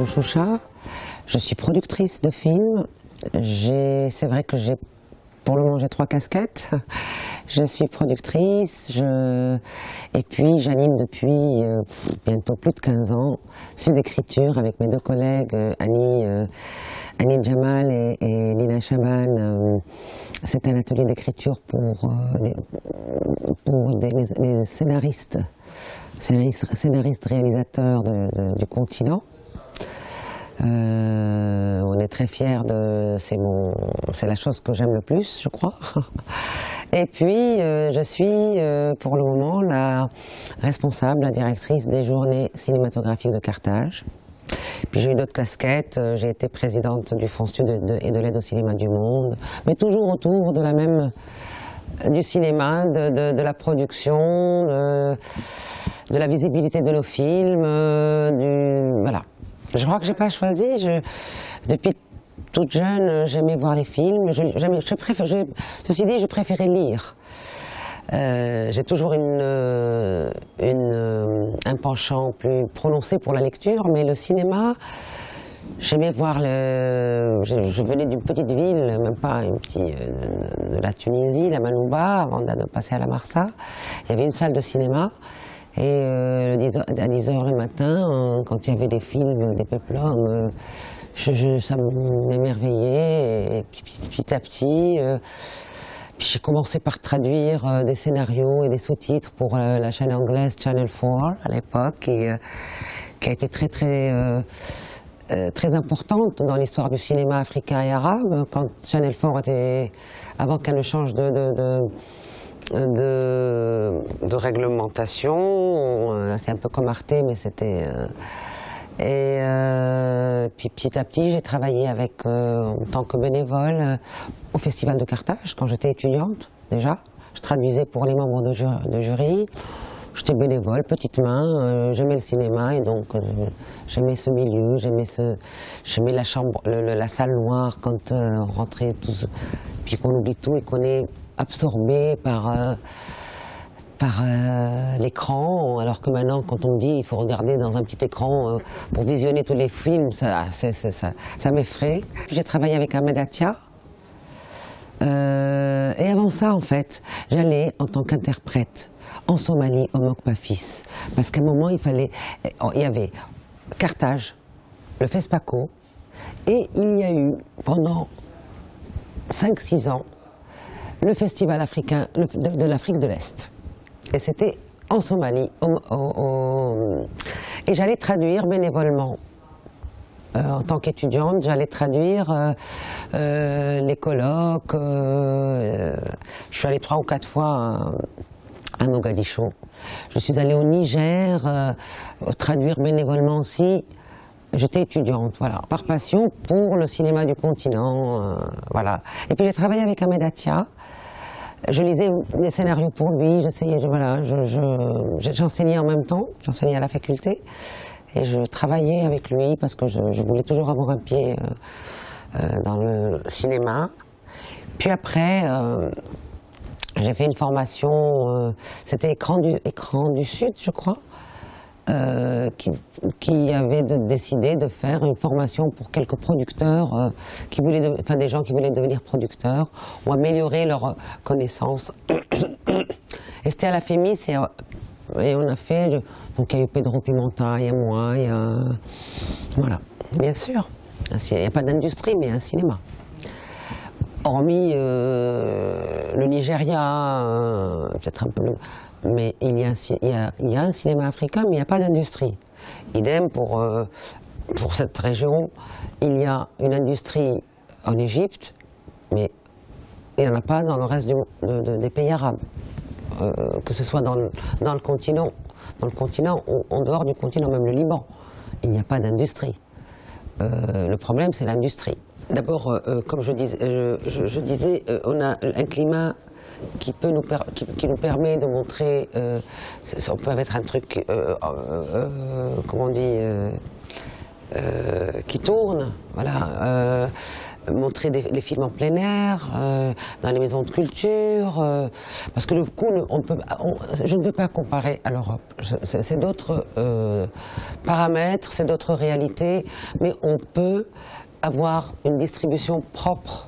Choucha, je suis productrice de films. C'est vrai que pour le moment j'ai 3 casquettes. Je suis productrice, et puis j'anime depuis bientôt plus de 15 ans Sud Écriture avec mes 2 collègues Annie Jamal et Lina Chaban. C'est un atelier d'écriture pour les scénaristes réalisateurs du continent. On est très fiers c'est la chose que j'aime le plus, je crois. Et puis je suis pour le moment la responsable, la directrice des journées cinématographiques de Carthage. Puis j'ai eu d'autres casquettes, j'ai été présidente du Fonds Sud et de l'aide au cinéma du monde, mais toujours autour du cinéma, de la production, de la visibilité de nos films, voilà. Je crois que j'ai pas choisi. Depuis toute jeune, j'aimais voir les films. Ceci dit, je préférais lire. J'ai toujours un penchant plus prononcé pour la lecture, mais le cinéma, j'aimais voir je venais d'une petite ville, même pas de la Tunisie, la Manouba, avant de passer à la Marsa. Il y avait une salle de cinéma. Et à 10h le matin, quand il y avait des films, des peplums, ça m'émerveillait. Et petit à petit, puis j'ai commencé par traduire des scénarios et des sous-titres pour la chaîne anglaise Channel 4 à l'époque, qui a été très importante dans l'histoire du cinéma africain et arabe. Quand Channel 4 avant qu'elle ne change de réglementation, c'est un peu comme Arte, mais c'était... puis petit à petit, j'ai travaillé en tant que bénévole au Festival de Carthage, quand j'étais étudiante déjà. Je traduisais pour les membres de jury. J'étais bénévole, petite main, j'aimais le cinéma et donc j'aimais ce milieu, j'aimais la chambre, la salle noire quand on rentrait tous, puis qu'on oublie tout et qu'on est absorbé par l'écran, alors que maintenant, quand on me dit il faut regarder dans un petit écran pour visionner tous les films, ça m'effraie. J'ai travaillé avec Ahmed Atia, et avant ça, en fait, j'allais en tant qu'interprète en Somalie, au Mokpafis, parce qu'à un moment, il y avait Carthage, le FESPACO, et il y a eu, pendant 5-6 ans, le festival africain de l'Afrique de l'Est. Et c'était en Somalie. Et j'allais traduire bénévolement. En tant qu'étudiante, j'allais traduire les colloques. Je suis allée 3 ou 4 fois à Mogadiscio. Je suis allée au Niger, traduire bénévolement aussi. J'étais étudiante, voilà, par passion pour le cinéma du continent, voilà. Et puis j'ai travaillé avec Ahmed Atia. Je lisais des scénarios pour lui, j'enseignais en même temps, j'enseignais à la faculté. Et je travaillais avec lui parce que je voulais toujours avoir un pied dans le cinéma. Puis après, j'ai fait une formation, c'était Écran du Sud, je crois, qui avait décidé de faire une formation pour quelques producteurs, des gens qui voulaient devenir producteurs ou améliorer leurs connaissances. Et c'était à la FEMIS et on a fait, donc il y a eu Pedro Pimenta, il y a moi, voilà, bien sûr, il n'y a pas d'industrie, mais un cinéma. Hormis le Nigeria, peut-être un peu, mais il y a un cinéma africain, mais il n'y a pas d'industrie. Idem pour cette région, il y a une industrie en Égypte, mais il n'y en a pas dans le reste des pays arabes. Que ce soit dans le continent ou en dehors du continent, même le Liban, il n'y a pas d'industrie. Le problème, c'est l'industrie. D'abord, comme je disais, on a un climat qui nous permet de montrer, on peut mettre un truc, comment on dit, qui tourne, voilà. montrer les films en plein air, dans les maisons de culture, parce que le coup, je ne veux pas comparer à l'Europe. C'est d'autres paramètres, c'est d'autres réalités, mais on peut avoir une distribution propre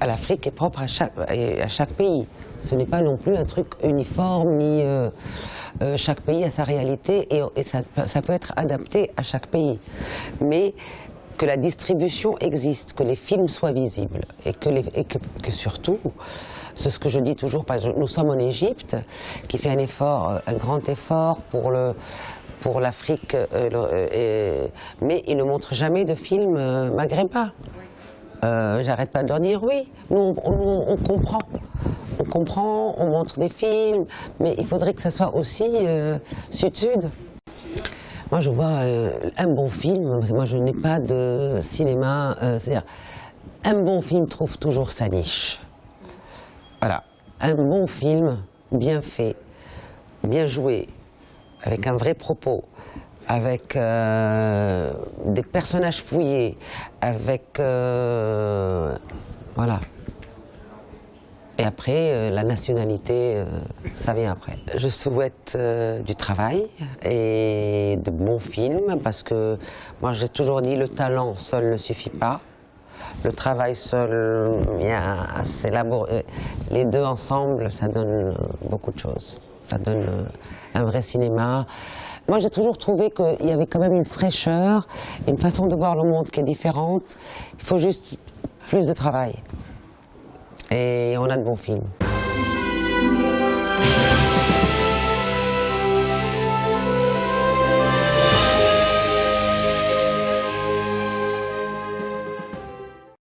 à l'Afrique et propre à chaque pays. Ce n'est pas non plus un truc uniforme, ni chaque pays a sa réalité et ça peut être adapté à chaque pays. Mais que la distribution existe, que les films soient visibles et que surtout, c'est ce que je dis toujours, parce que nous sommes en Égypte, qui fait un effort, un grand effort pour l'Afrique, mais ils ne montrent jamais de films maghrébins. J'arrête pas de leur dire oui, nous on comprend. On comprend, on montre des films, mais il faudrait que ça soit aussi sud-sud. Moi je vois un bon film, moi je n'ai pas de cinéma, c'est-à-dire un bon film trouve toujours sa niche. Voilà, un bon film bien fait, bien joué, avec un vrai propos, avec des personnages fouillés, avec voilà. Et après, la nationalité, ça vient après. Je souhaite du travail et de bons films, parce que moi j'ai toujours dit le talent seul ne suffit pas. Le travail seul, c'est laborieux. Les deux ensemble, ça donne beaucoup de choses. Ça donne un vrai cinéma. Moi j'ai toujours trouvé qu'il y avait quand même une fraîcheur, une façon de voir le monde qui est différente. Il faut juste plus de travail. Et on a de bons films.